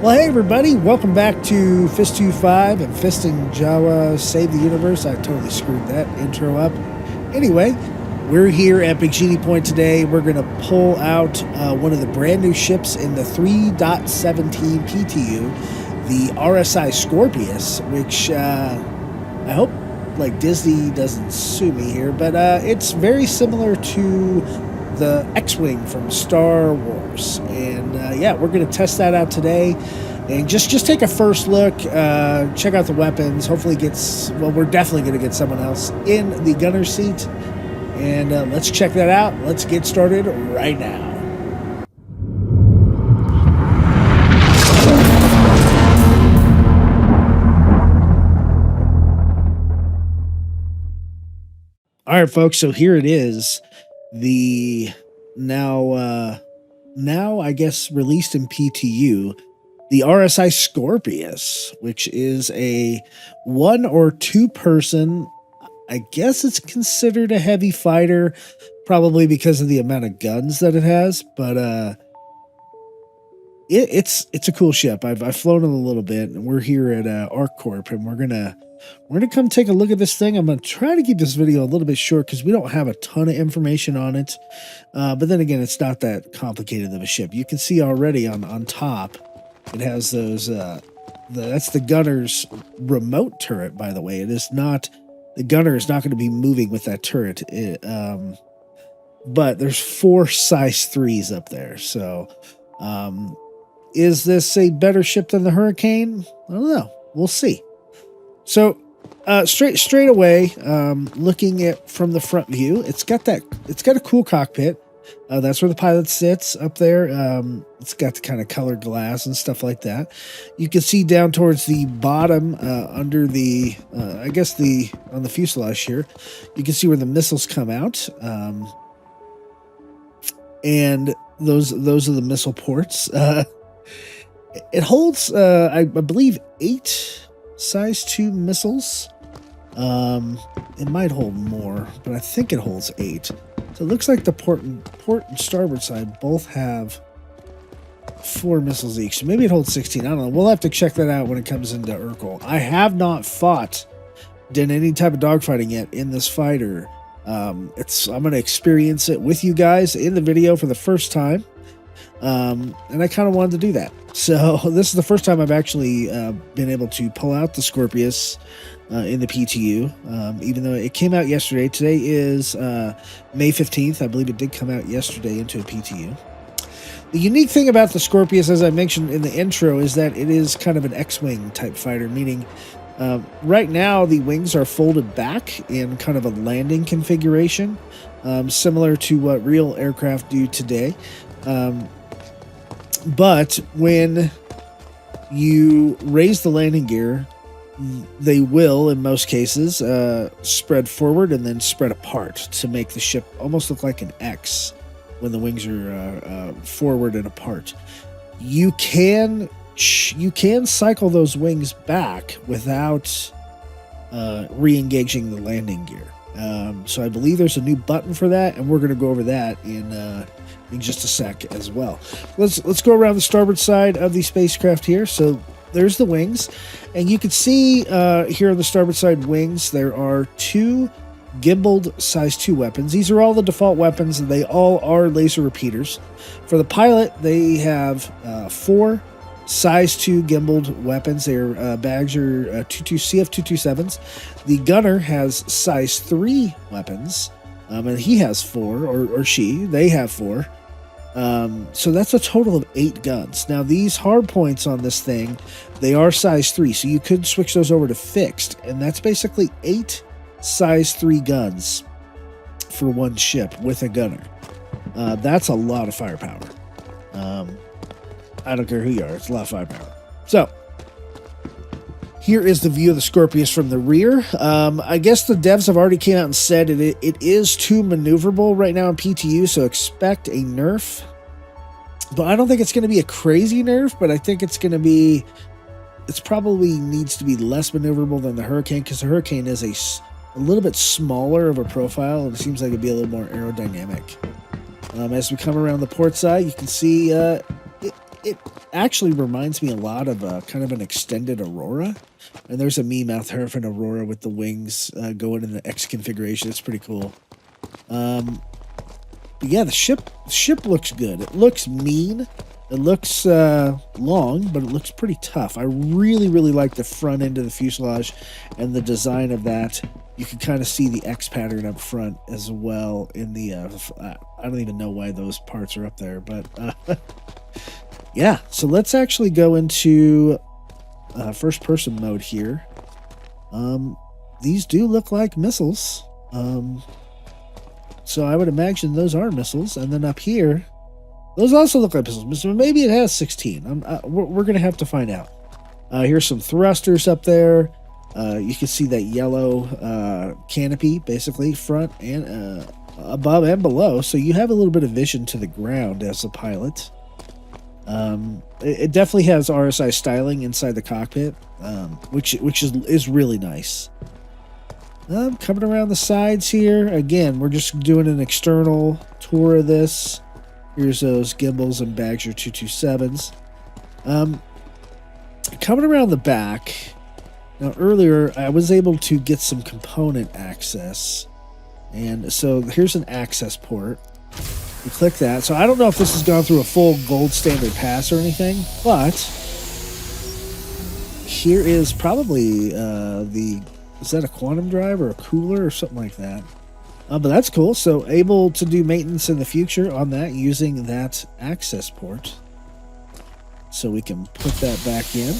Well, hey everybody, welcome back to Fist-25 and Fist and Jawa Save the Universe. I totally screwed that intro up. Anyway, we're here at Bikini Point today. We're going to pull out one of the brand new ships in the 3.17 PTU, the RSI Scorpius, which I hope like Disney doesn't sue me here, but it's very similar to the X-Wing from Star Wars. And yeah, we're going to test that out today and just take a first look, check out the weapons, hopefully we're definitely going to get someone else in the gunner seat. And let's check that out. Let's get started right now. All right, folks, so here it is. The now I guess released in PTU, the RSI Scorpius, which is a 1 or 2 person. I guess it's considered a heavy fighter, probably because of the amount of guns that it has. But it's a cool ship. I've flown it a little bit, and we're here at ArcCorp, and we're gonna come take a look at this thing. I'm gonna try to keep this video a little bit short because we don't have a ton of information on it. But then again, it's not that complicated of a ship. You can see already on top, it has those. That's the gunner's remote turret, by the way. It is not. The gunner is not going to be moving with that turret. But there's 4 size 3s up there. So, is this a better ship than the Hurricane? I don't know. We'll see. So, straight away, looking at from the front view, it's got a cool cockpit. That's where the pilot sits up there. It's got the kind of colored glass and stuff like that. You can see down towards the bottom, under the, I guess on the fuselage here, you can see where the missiles come out. And those are the missile ports. It holds, I believe, 8 size 2 missiles. It might hold more, but I think it holds 8. So it looks like the port and starboard side both have 4 missiles each. So maybe it holds 16. I don't know. We'll have to check that out when it comes into Urkel. I have not done any type of dogfighting yet in this fighter. I'm going to experience it with you guys in the video for the first time. And I kind of wanted to do that. So this is the first time I've actually been able to pull out the Scorpius in the PTU, even though it came out yesterday. Today is May 15th. I believe it did come out yesterday into a PTU. The unique thing about the Scorpius, as I mentioned in the intro, is that it is kind of an X-Wing type fighter, meaning right now the wings are folded back in kind of a landing configuration, similar to what real aircraft do today. But when you raise the landing gear, they will, in most cases, spread forward and then spread apart to make the ship almost look like an X when the wings are forward and apart. You can cycle those wings back without re-engaging the landing gear. So I believe there's a new button for that, and we're going to go over that in just a sec as well. Let's go around the starboard side of the spacecraft here. So there's the wings, and you can see here on the starboard side wings, there are 2 gimbaled size 2 weapons. These are all the default weapons, and they all are laser repeaters. For the pilot, they have 4 size 2 gimbaled weapons. Their bags are CF227s. The gunner has size 3 weapons, and he has 4, or they have 4. So that's a total of 8 guns. Now, these hard points on this thing, they are size 3, so you could switch those over to fixed, and that's basically 8 size 3 guns for one ship with a gunner. That's a lot of firepower. I don't care who you are, it's a lot of firepower. So, here is the view of the Scorpius from the rear. I guess the devs have already came out and said it is too maneuverable right now in PTU, so expect a nerf. But I don't think it's going to be a crazy nerf, but I think it's going to be... It's probably needs to be less maneuverable than the Hurricane, because the Hurricane is a little bit smaller of a profile, and it seems like it'd be a little more aerodynamic. As we come around the port side, you can see it actually reminds me a lot of kind of an extended Aurora. And there's a meme out there of an Aurora with the wings going in the X configuration. It's pretty cool. But yeah, the ship looks good. It looks mean. It looks long, but it looks pretty tough. I really, really like the front end of the fuselage and the design of that. You can kind of see the X pattern up front as well in the... I don't even know why those parts are up there, but... yeah, so let's actually go into first-person mode here. These do look like missiles. So I would imagine those are missiles. And then up here, those also look like missiles. Maybe it has 16. We're going to have to find out. Here's some thrusters up there. You can see that yellow canopy, basically, front and above and below. So you have a little bit of vision to the ground as a pilot. It definitely has RSI styling inside the cockpit, which is really nice. Coming around the sides here. Again, we're just doing an external tour of this. Here's those gimbals and Bagger 227s. Coming around the back. Now, earlier, I was able to get some component access. And so here's an access port. You click that. So I don't know if this has gone through a full gold standard pass or anything, but here is probably is that a quantum drive or a cooler or something like that? But that's cool. So able to do maintenance in the future on that using that access port. So we can put that back in.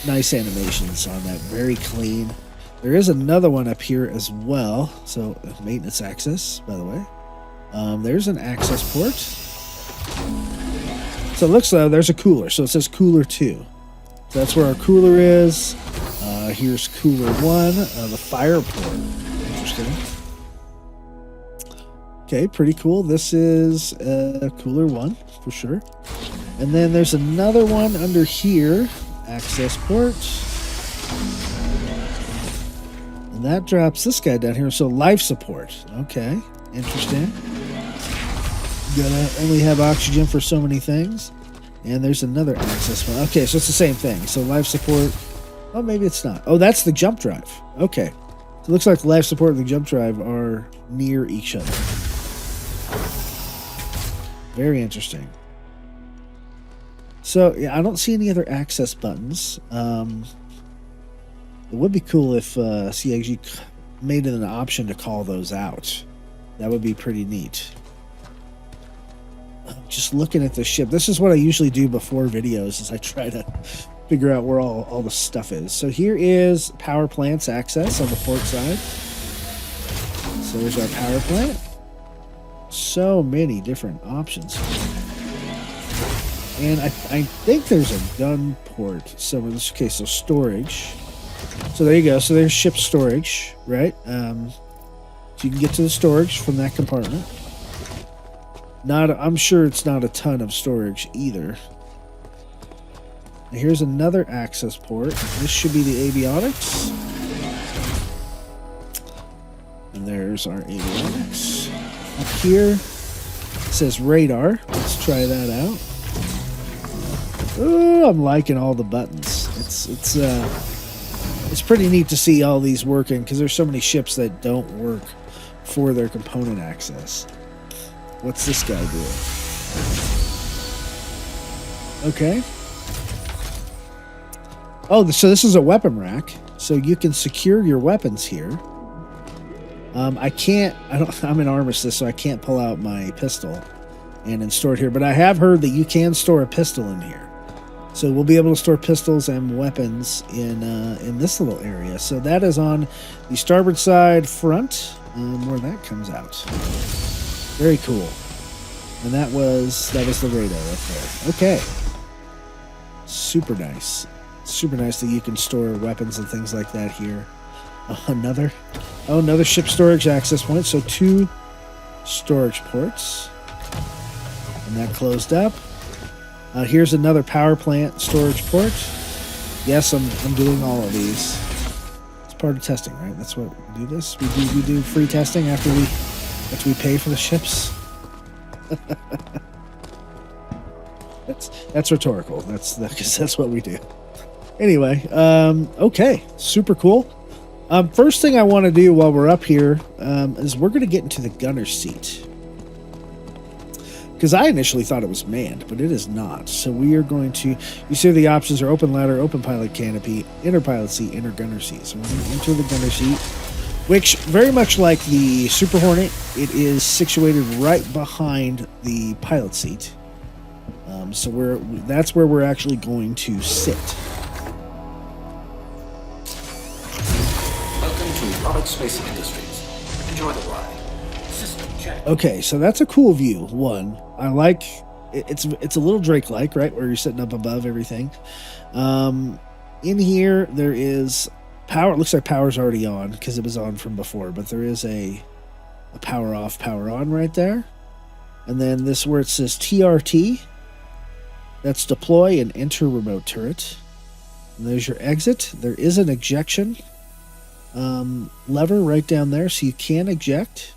Nice animations on that. Very clean. There is another one up here as well. So maintenance access, by the way. There's an access port. So it looks like there's a cooler. So it says cooler 2. So that's where our cooler is. Here's cooler 1, the fire port. Interesting. Okay, pretty cool. This is cooler 1 for sure. And then there's another one under here, access port. And that drops this guy down here. So life support. Okay, interesting. Gonna only have oxygen for so many things. And there's another access one. Okay, so it's the same thing. So life support. Oh, maybe it's not. Oh, that's the jump drive. Okay. So it looks like life support and the jump drive are near each other. Very interesting. So, yeah, I don't see any other access buttons. It would be cool if CIG made it an option to call those out. That would be pretty neat. Just looking at the ship. This is what I usually do before videos, is I try to figure out where all the stuff is. So here is power plant's access on the port side. So there's our power plant. So many different options. And I think there's a gun port. So in this case, so storage. So there you go. So there's ship storage, right? So you can get to the storage from that compartment. I'm sure it's not a ton of storage either. Now here's another access port. This should be the avionics. And there's our avionics. Up here, it says radar. Let's try that out. Oh, I'm liking all the buttons. It's pretty neat to see all these working, because there's so many ships that don't work for their component access. What's this guy doing? Okay. Oh, so this is a weapon rack. So you can secure your weapons here. I'm an armistice, so I can't pull out my pistol and store it here. But I have heard that you can store a pistol in here. So we'll be able to store pistols and weapons in this little area. So that is on the starboard side front, where that comes out. Very cool. And that was the radar up there. Okay. Super nice. Super nice that you can store weapons and things like that here. Another ship storage access point. So 2 storage ports. And that closed up. Here's another power plant storage port. Yes, I'm doing all of these. It's part of testing, right? That's what we do this. We do free testing after we pay for the ships. That's rhetorical. That's what we do. Anyway, okay, super cool. First thing I want to do while we're up here is we're going to get into the gunner seat. Because I initially thought it was manned, but it is not. So we are going to, you see the options are open ladder, open pilot canopy, inner pilot seat, inner gunner seat. So we're going to enter the gunner seat, which very much like the Super Hornet, it is situated right behind the pilot seat. So that's where we're actually going to sit. Welcome to Roberts Space Industries. Enjoy the ride. System check. Okay, so that's a cool view. One, I like it's a little Drake-like, right, where you're sitting up above everything. In here there is power. It looks like power's already on because it was on from before, but there is a power off, power on right there. And then this where it says TRT. That's deploy and enter remote turret. And there's your exit. There is an ejection lever right down there, so you can eject.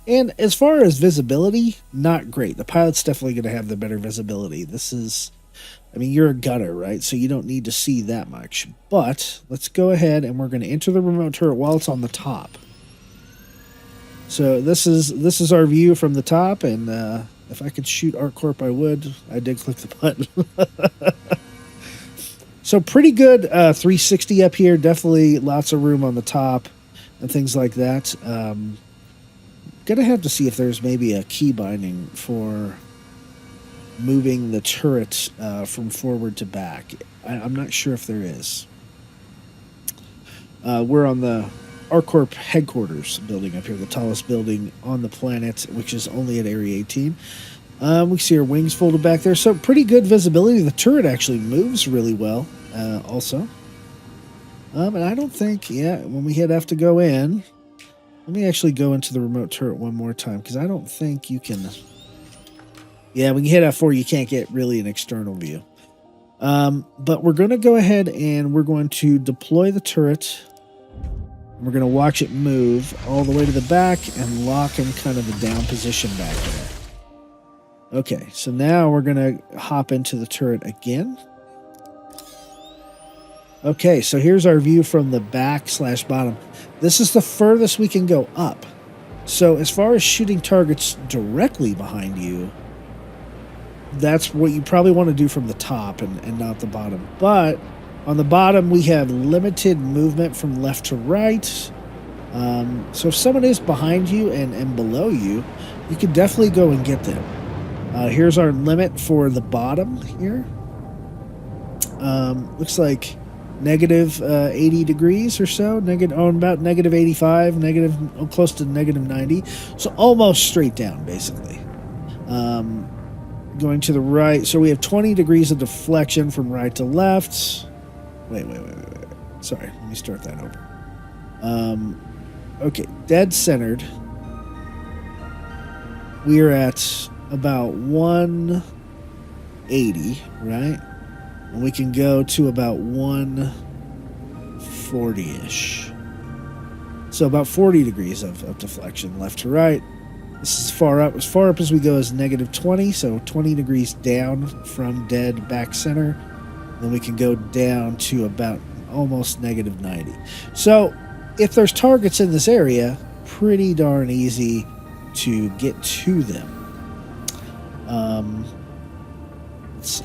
And as far as visibility, not great. The pilot's definitely going to have the better visibility. This is, I mean, you're a gunner, right? So you don't need to see that much. But let's go ahead and we're going to enter the remote turret while it's on the top. So this is our view from the top, and if I could shoot ArcCorp, I would. I did click the button. So pretty good 360 up here. Definitely lots of room on the top and things like that. Gonna have to see if there's maybe a key binding for moving the turret from forward to back. I'm not sure if there is. We're on the ArcCorp headquarters building up here, the tallest building on the planet, which is only at Area 18. We see our wings folded back there, so pretty good visibility. The turret actually moves really well also. And I don't think, when we have to go in, let me actually go into the remote turret one more time, because I don't think you can... Yeah, when you hit F4, you can't get really an external view. But we're going to go ahead and we're going to deploy the turret. We're going to watch it move all the way to the back and lock in kind of the down position back there. Okay, so now we're going to hop into the turret again. Okay, so here's our view from the back/bottom. This is the furthest we can go up. So as far as shooting targets directly behind you, that's what you probably want to do from the top and not the bottom. But on the bottom, we have limited movement from left to right. So if someone is behind you and below you, you can definitely go and get them. Here's our limit for the bottom here. Looks like negative 80 degrees or so. About negative 85, close to negative 90. So almost straight down, basically. Going to the right. So we have 20 degrees of deflection from right to left. Wait. Sorry, let me start that over. Okay, dead centered. We are at about 180, right? And we can go to about 140-ish. So about 40 degrees of deflection left to right. This is as far up as we go is negative 20, so 20 degrees down from dead back center. Then we can go down to about almost negative 90. So if there's targets in this area, pretty darn easy to get to them. Let's see.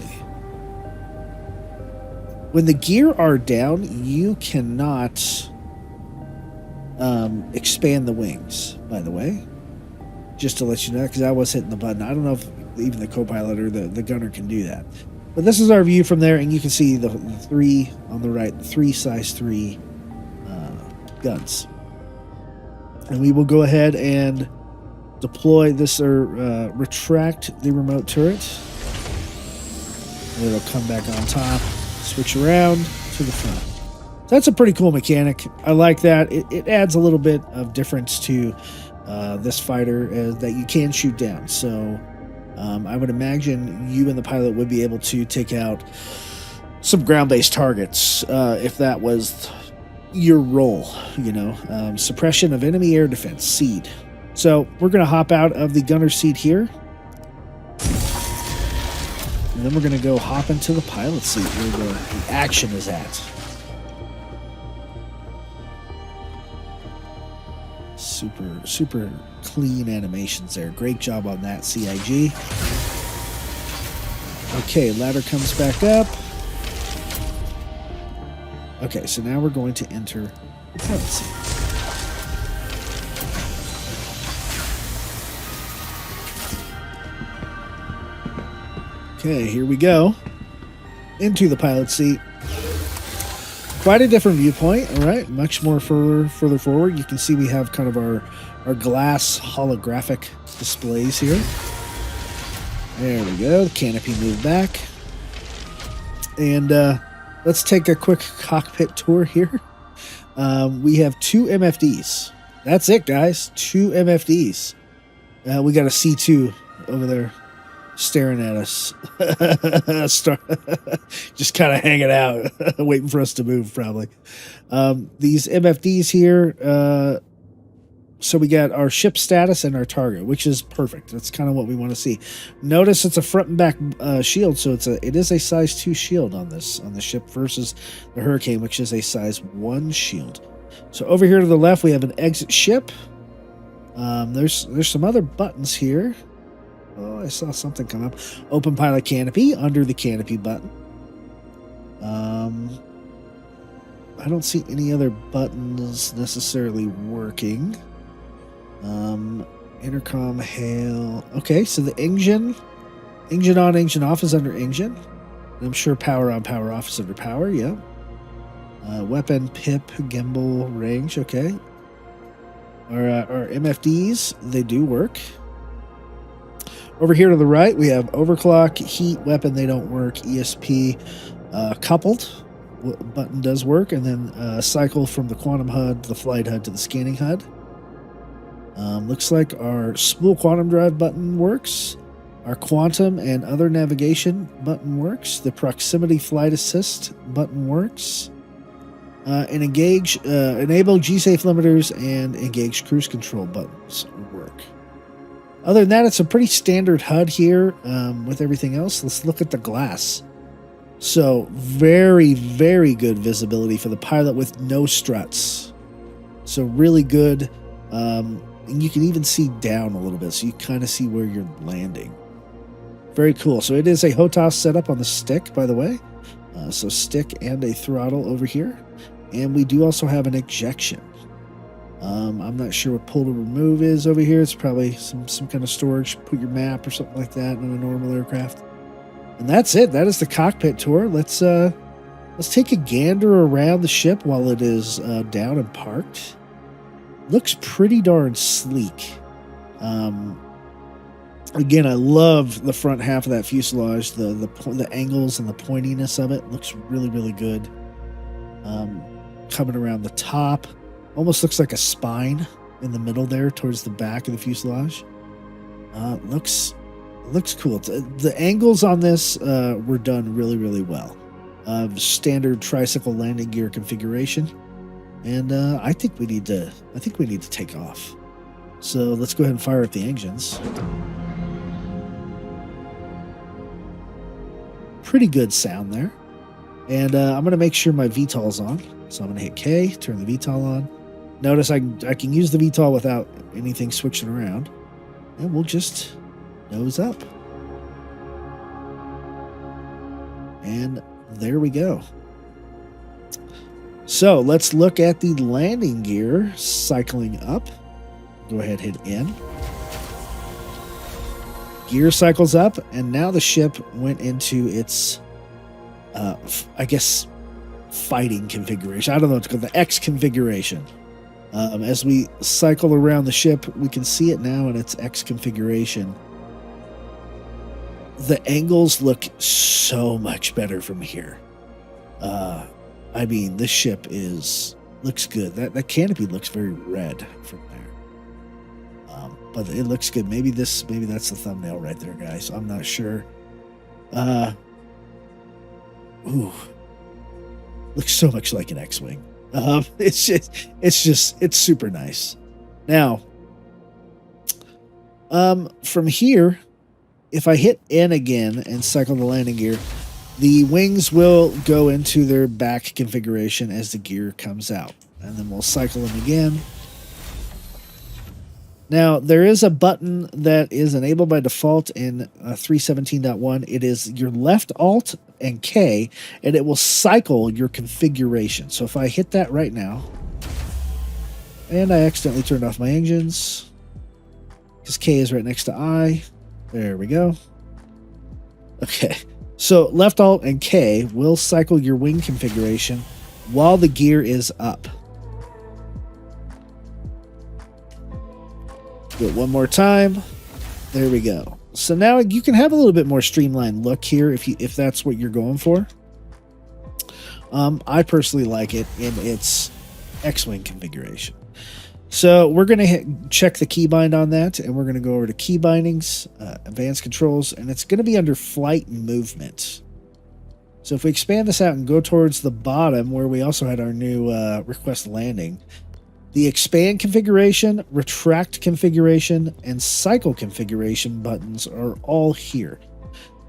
When the gear are down, you cannot expand the wings, by the way. Just to let you know, because I was hitting the button. I don't know if even the co-pilot or the gunner can do that. But this is our view from there, and you can see the three on the right, three size 3 guns. And we will go ahead and deploy this or retract the remote turret. And it'll come back on top, switch around to the front. So that's a pretty cool mechanic. I like that. It adds a little bit of difference to this fighter that you can shoot down. So I would imagine you and the pilot would be able to take out some ground-based targets if that was your role, suppression of enemy air defense, SEED. So we're going to hop out of the gunner seat here. And then we're going to go hop into the pilot seat where the action is at. Super, super clean animations there. Great job on that, CIG. Okay, ladder comes back up. Okay, so now we're going to enter the pilot seat. Okay, here we go. Into the pilot seat. Quite a different viewpoint, all right? Much more further forward. You can see we have kind of our glass holographic displays here. There we go. The canopy moved back. And let's take a quick cockpit tour here. We have 2 MFDs. That's it, guys. 2 MFDs. We got a C2 over there staring at us. Just kind of hanging out, waiting for us to move, probably. These MFDs here, so we got our ship status and our target, which is perfect. That's kind of what we want to see. Notice it's a front and back shield, so it is a size 2 shield on the ship versus the Hurricane, which is a size 1 shield. So over here to the left, we have an exit ship. There's some other buttons here. Oh, I saw something come up. Open pilot canopy, under the canopy button. I don't see any other buttons necessarily working. Intercom, hail. Okay, so the engine on, engine off is under engine. I'm sure power on, power off is under power, yeah. Weapon, pip, gimbal, range, okay. Our MFDs, they do work. Over here to the right, we have overclock, heat, weapon, they don't work, ESP, coupled, button does work, and then cycle from the quantum HUD, the flight HUD to the scanning HUD. Looks like our spool quantum drive button works. Our quantum and other navigation button works. The proximity flight assist button works. And enable G-safe limiters and engage cruise control buttons work. Other than that, it's a pretty standard HUD here with everything else. Let's look at the glass. So very, very good visibility for the pilot with no struts. So really good. And you can even see down a little bit, so you kind of see where you're landing. Very cool. So it is a HOTAS setup on the stick, by the way. So stick and a throttle over here. And we do also have an ejection. I'm not sure what pull to remove is over here. It's probably some kind of storage. Put your map or something like that in a normal aircraft. And that's it. That is the cockpit tour. Let's take a gander around the ship while it is down and parked. Looks pretty darn sleek. Again, I love the front half of that fuselage. The angles and the pointiness of it looks really, really good. Coming around the top, almost looks like a spine in the middle there towards the back of the fuselage. Looks cool. The angles on this were done really, really well. Standard tricycle landing gear configuration, and I think we need to take off. So let's go ahead and fire up the engines. Pretty good sound there. And I'm going to make sure my VTOL's on. So I'm going to hit K, turn the VTOL on. Notice I can use the VTOL without anything switching around. And we'll just nose up. And there we go. So let's look at the landing gear cycling up. Go ahead, hit N. Gear cycles up, and now the ship went into its, I guess, fighting configuration. I don't know what it's called, the X configuration. As we cycle around the ship, we can see it now in its X configuration. The angles look so much better from here. I mean, this ship looks good. That canopy looks very red from there. But it looks good. Maybe that's the thumbnail right there, guys. I'm not sure. Ooh, looks so much like an X-wing. It's super nice. Now, From here, if I hit N again and cycle the landing gear, the wings will go into their back configuration as the gear comes out. And then we'll cycle them again. Now, there is a button that is enabled by default in 3.17.1. It is your left Alt and K, and it will cycle your configuration. So if I hit that right now, and I accidentally turned off my engines, because K is right next to I. There we go. Okay. So left Alt and K will cycle your wing configuration while the gear is up. Do it one more time. There we go. So now you can have a little bit more streamlined look here if that's what you're going for. I personally like it in its X-Wing configuration. So we're going to check the keybind on that, and we're going to go over to key bindings, advanced controls, and it's going to be under flight movement. So if we expand this out and go towards the bottom where we also had our new request landing, the expand configuration, retract configuration, and cycle configuration buttons are all here.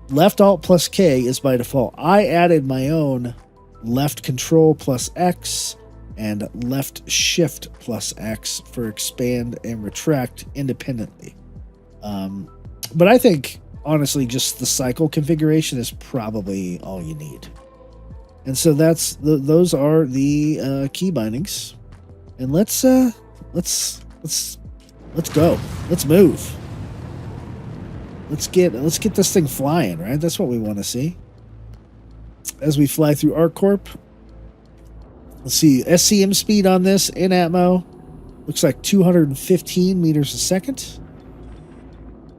Left Alt plus K is by default. I added my own left control plus X and left shift plus X for expand and retract independently. But I think, honestly, just the cycle configuration is probably all you need. And so those are the key bindings. And let's go. Let's move. Let's get this thing flying, right? That's what we want to see. As we fly through ArcCorp. Let's see, SCM speed on this in Atmo looks like 215 meters a second.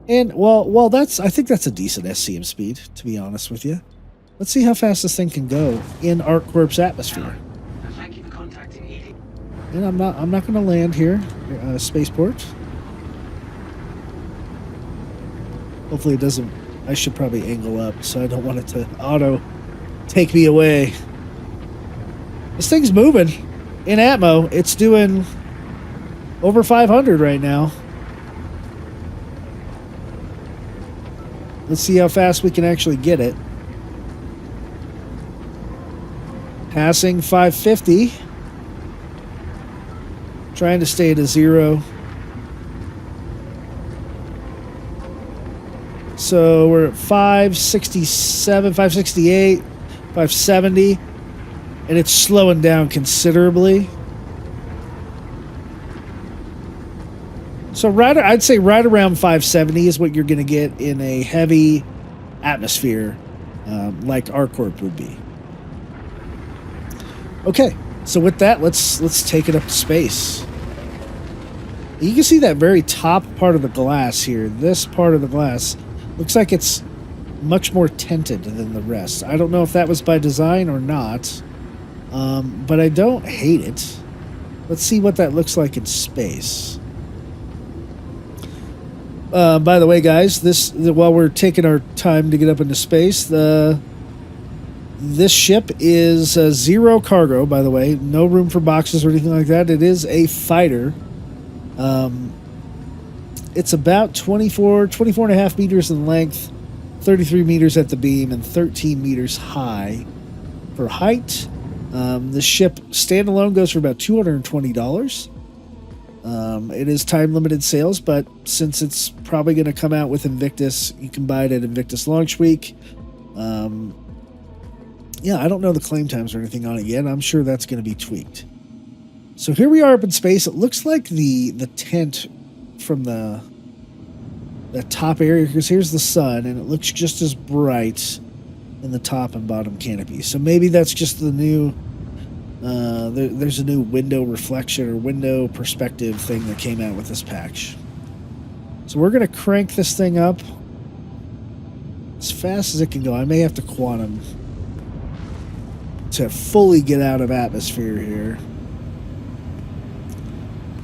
And well, I think that's a decent SCM speed, to be honest with you. Let's see how fast this thing can go in ArcCorp's atmosphere. And I'm not going to land here, spaceport. Hopefully it doesn't. I should probably angle up, so I don't want it to auto take me away. This thing's moving in Atmo. It's doing over 500 right now. Let's see how fast we can actually get it. Passing 550. Trying to stay at a 0. So we're at 567, 568, 570. And it's slowing down considerably. So I'd say right around 570 is what you're going to get in a heavy atmosphere like ArcCorp would be. Okay, so with that, let's take it up to space. You can see that very top part of the glass here. This part of the glass looks like it's much more tinted than the rest. I don't know if that was by design or not, but I don't hate it. Let's see what that looks like in space. By the way, guys, while we're taking our time to get up into space, this ship is zero cargo, by the way. No room for boxes or anything like that. It is a fighter. It's about 24 and a half meters in length, 33 meters at the beam, and 13 meters high for height. The ship standalone goes for about $220. It is time-limited sales, but since it's probably going to come out with Invictus, you can buy it at Invictus Launch Week. Yeah, I don't know the claim times or anything on it yet. I'm sure that's going to be tweaked. So here we are up in space. It looks like the tent from the top area, because here's the sun, and it looks just as bright in the top and bottom canopy. So maybe that's just the new... there's a new window reflection or window perspective thing that came out with this patch. So we're going to crank this thing up as fast as it can go. I may have to quantum to fully get out of atmosphere here.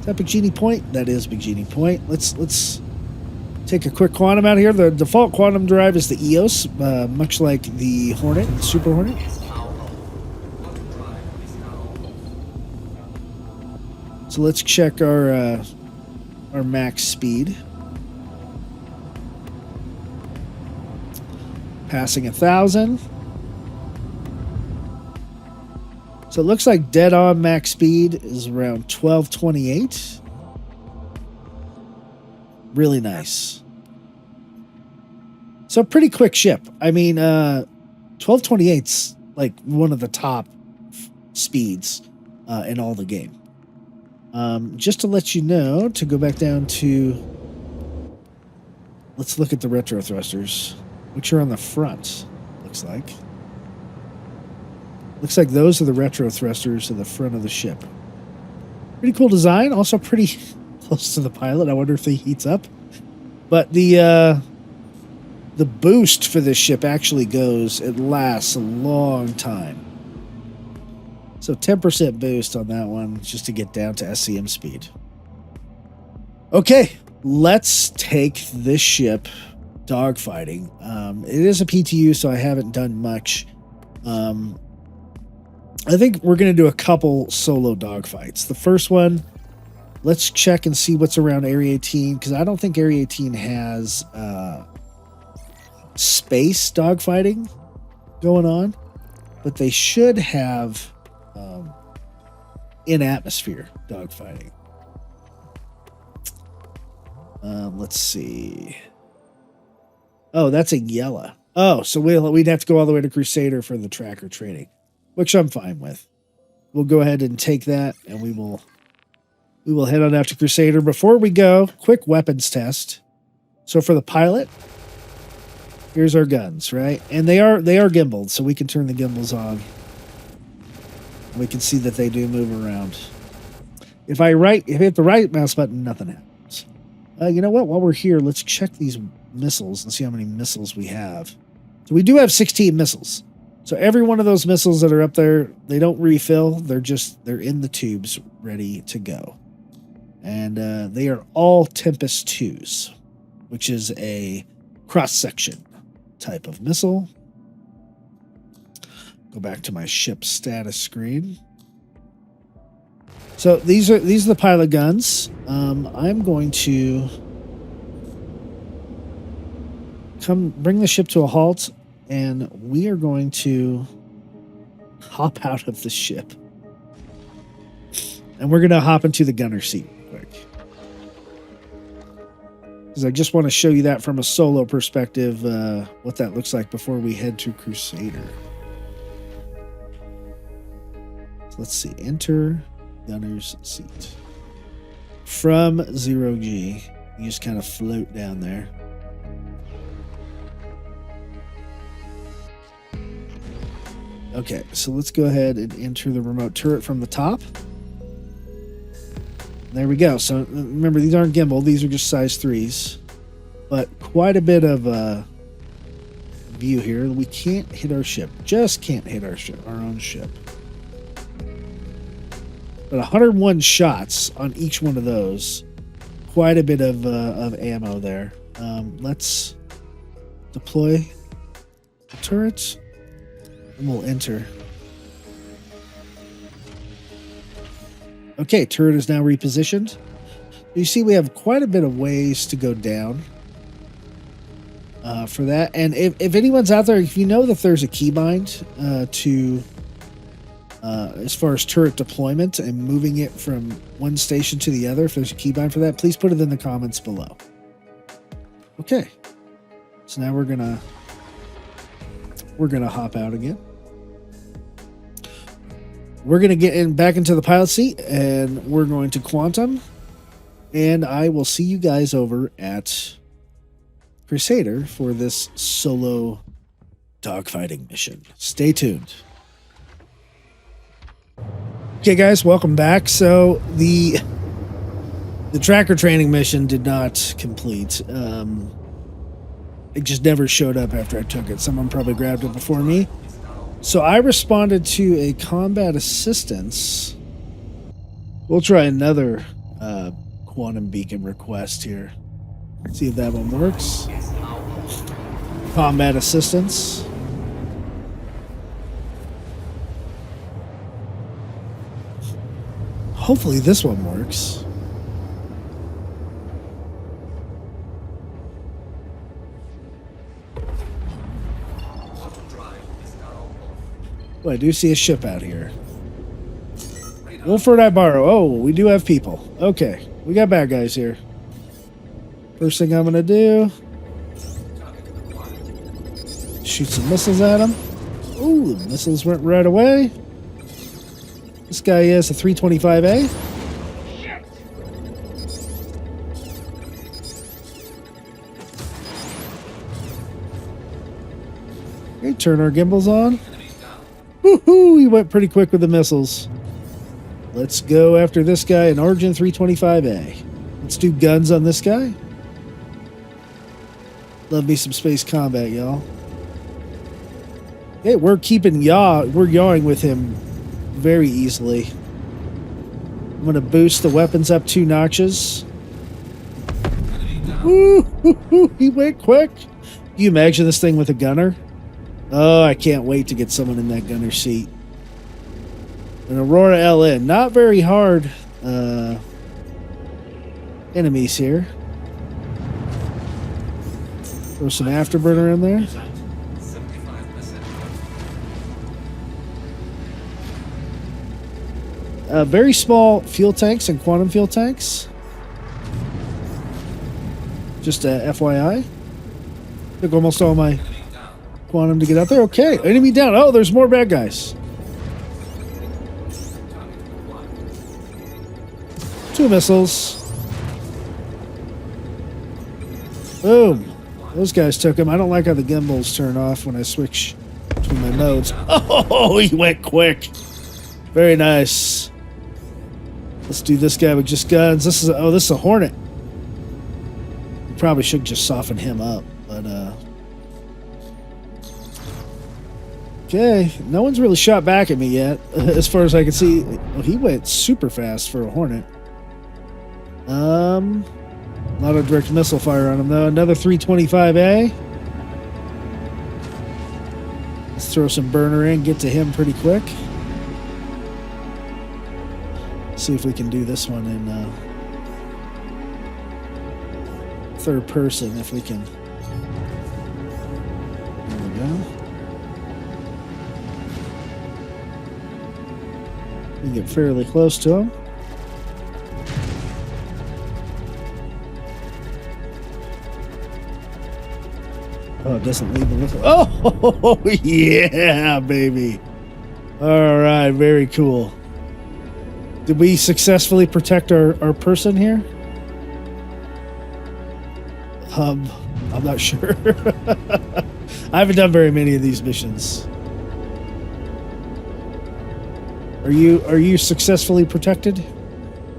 Is that Big Genie Point? That is Big Genie Point. Let's take a quick quantum out here. The default quantum drive is the EOS, much like the Hornet, the Super Hornet. So let's check our max speed. passing 1,000. So it looks like dead on max speed is around 1228. Really nice. So pretty quick ship. I mean, 1228's like one of the top speeds in all the game. Just to let you know, to go back down to, let's look at the retro thrusters, which are on the front, looks like. Looks like those are the retro thrusters in the front of the ship. Pretty cool design. Also pretty close to the pilot. I wonder if he heats up. But the boost for this ship actually goes, it lasts a long time. So 10% boost on that one just to get down to SCM speed. Okay, let's take this ship dogfighting. It is a PTU, so I haven't done much. I think we're going to do a couple solo dogfights. The first one, let's check and see what's around Area 18, because I don't think Area 18 has space dogfighting going on, but they should have in-atmosphere dogfighting. Let's see. Oh, that's a Jawa. Oh, so we'd have to go all the way to Crusader for the tracker training, which I'm fine with. We'll go ahead and take that, and we will head on out to Crusader. Before we go, quick weapons test. So for the pilot, here's our guns, right? And they are gimbaled, so we can turn the gimbals on. We can see that they do move around. If I hit the right mouse button, nothing happens. You know what? While we're here, let's check these missiles and see how many missiles we have. So we do have 16 missiles. So every one of those missiles that are up there, they don't refill. They're in the tubes ready to go. And they are all Tempest 2s, which is a cross-section type of missile. Go back to my ship status screen. So these are the pilot guns. I'm going to bring the ship to a halt, and we are going to hop out of the ship. And we're going to hop into the gunner seat real quick, because I just want to show you that from a solo perspective, what that looks like before we head to Crusader. So let's see. Enter gunner's seat. From 0G, you just kind of float down there. Okay, so let's go ahead and enter the remote turret from the top. There we go. So remember, these aren't gimbal. These are just size 3s. But quite a bit of view here. We can't hit our ship. Just can't hit our ship, our own ship. But 101 shots on each one of those. Quite a bit of ammo there. Let's deploy the turrets. And we'll enter. Okay, turret is now repositioned. You see we have quite a bit of ways to go down for that. And if anyone's out there, if you know that there's a keybind to as far as turret deployment and moving it from one station to the other, if there's a keybind for that, please put it in the comments below. Okay, so now we're gonna hop out again. We're going to get back into the pilot seat, and we're going to quantum, and I will see you guys over at Crusader for this solo dogfighting mission. Stay tuned. Okay, guys, welcome back. So the tracker training mission did not complete. It just never showed up after I took it. Someone probably grabbed it before me. So I responded to a combat assistance. We'll try another quantum beacon request here. See if that one works. Combat assistance. Hopefully this one works. Oh, I do see a ship out here. Wolford, I borrow. Oh, we do have people. Okay, we got bad guys here. First thing I'm gonna do, shoot some missiles at them. Ooh, the missiles went right away. This guy is a 325A. Okay, turn our gimbals on. Woohoo! He went pretty quick with the missiles. Let's go after this guy, an Origin 325A. Let's do guns on this guy. Love me some space combat, y'all. Okay, we're yawing with him very easily. I'm gonna boost the weapons up 2 notches. Woo! He went quick. Can you imagine this thing with a gunner? Oh, I can't wait to get someone in that gunner seat. An Aurora LN. Not very hard enemies here. Throw some afterburner in there. Very small fuel tanks and quantum fuel tanks. Just FYI. Took almost all my quantum to get out there. Okay, enemy down. Oh, there's more bad guys. 2 missiles. Boom. Those guys took him. I don't like how the gimbals turn off when I switch between my modes. Oh, he went quick. Very nice. Let's do this guy with just guns. This is a Hornet. Probably should just soften him up, but okay. No one's really shot back at me yet, as far as I can see. Oh, he went super fast for a Hornet. Not a direct missile fire on him though. Another 325A. Let's throw some burner in, get to him pretty quick. See if we can do this one in third person, if we can. There we go. We can get fairly close to him. Oh, it doesn't leave the whistle. Oh, yeah, baby. All right, very cool. Did we successfully protect our person here? I'm not sure. I haven't done very many of these missions. Are you successfully protected?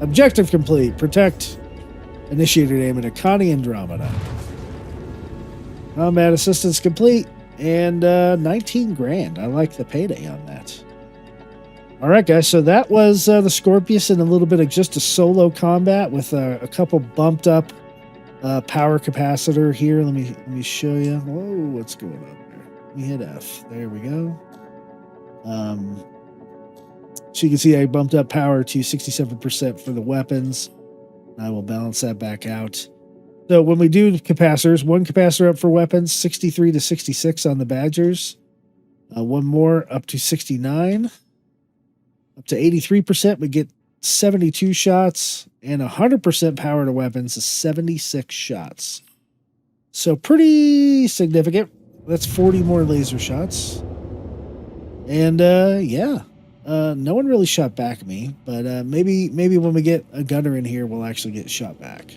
Objective complete. Protect initiated aim at Akani Andromeda. Combat assistance complete, and 19 grand. I like the payday on that. All right, guys. So that was the Scorpius and a little bit of just a solo combat with a couple bumped up power capacitor here. Let me show you. Whoa, what's going on there? Let me hit F. There we go. So you can see I bumped up power to 67% for the weapons. I will balance that back out. So when we do capacitors, 1 capacitor up for weapons, 63 to 66 on the Badgers. 1 more up to 69. Up to 83%, we get 72 shots. And 100% power to weapons is 76 shots. So pretty significant. That's 40 more laser shots. And yeah. No one really shot back at me. But maybe when we get a gunner in here, we'll actually get shot back.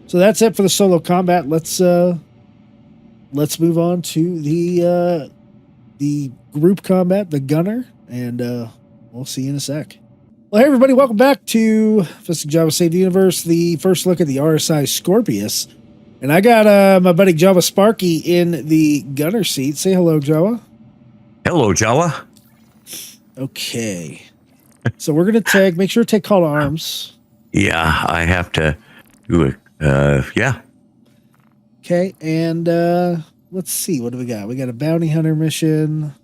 So that's it for the solo combat. Let's move on to the group combat, the gunner, and we'll see you in a sec. Well, hey everybody, welcome back to Fist-25 Java Save the Universe. The first look at the RSI Scorpius, and I got my buddy JawaSparky in the gunner seat. Say hello, Jawa. Hello, Jawa. Okay, so we're gonna make sure to take call to arms. Yeah, I have to do it. Yeah. Okay, and let's see. What do we got? We got a bounty hunter mission.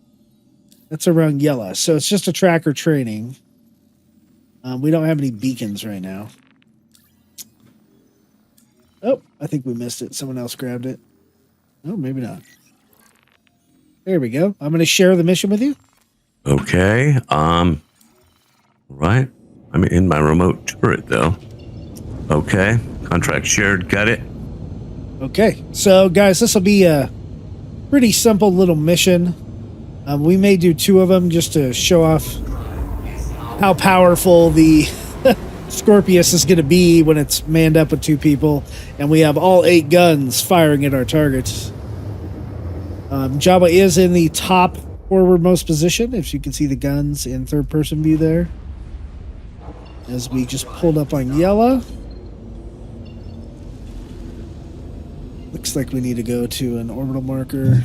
That's around Yella. So it's just a tracker training. We don't have any beacons right now. Oh, I think we missed it. Someone else grabbed it. Oh, maybe not. There we go. I'm going to share the mission with you. Okay. Right. I'm in my remote turret though. Okay. Contract shared. Got it. Okay. So guys, this will be a pretty simple little mission. We may do 2 of them just to show off how powerful the Scorpius is going to be when it's manned up with 2 people, and we have all 8 guns firing at our targets. Jawa is in the top forwardmost position, if you can see the guns in third-person view there. As we just pulled up on Yella. Looks like we need to go to an orbital marker.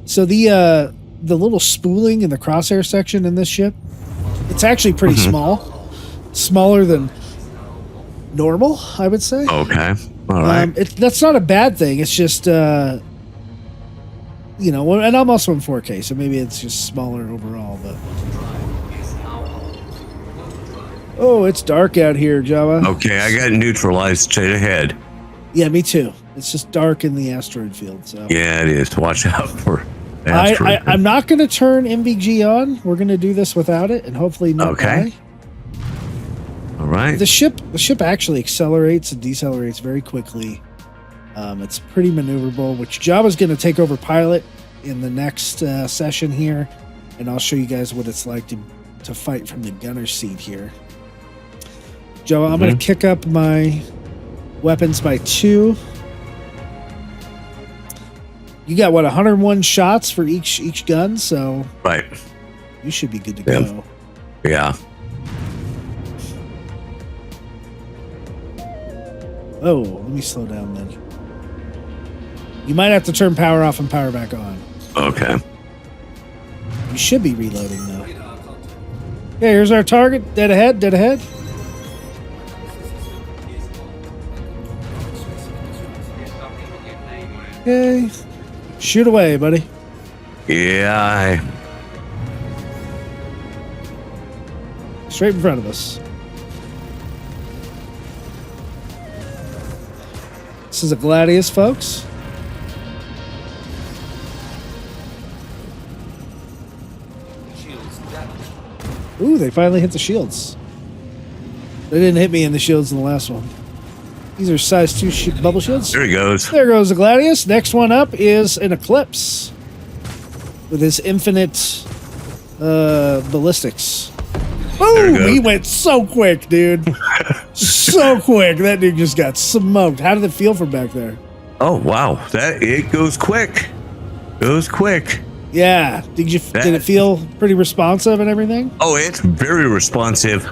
So the little spooling in the crosshair section in this ship, it's actually pretty small. Smaller than normal, I would say. Okay. All right. That's not a bad thing. It's just, and I'm also in 4K, so maybe it's just smaller overall. But oh, it's dark out here, Jawa. Okay, I got neutralized straight ahead. Yeah, me too. It's just dark in the asteroid field. So Yeah, it is. Watch out for. I'm not going to turn MVG on. We're going to do this without it, and hopefully not die. All right. The ship actually accelerates and decelerates very quickly. It's pretty maneuverable, which Jawa's going to take over pilot in the next session here, and I'll show you guys what it's like to fight from the gunner's seat here. Jawa, I'm going to kick up my weapons by 2. You got, 101 shots for each gun, so Right. you should be good to go. Yeah. Oh, let me slow down then. You might have to turn power off and power back on. Okay. You should be reloading, though. Okay, here's our target. Dead ahead, dead ahead. Okay. Shoot away, buddy. Yeah. Straight in front of us. This is a Gladius, folks. Ooh, they finally hit the shields. They didn't hit me in the shields in the last one. These are size 2 bubble shields. There he goes. There goes the Gladius. Next one up is an Eclipse with his infinite ballistics. Boom! He went so quick, dude. So quick. That dude just got smoked. How did it feel from back there? Oh wow, it goes quick. Goes quick. Yeah. Did it feel pretty responsive and everything? Oh, it's very responsive.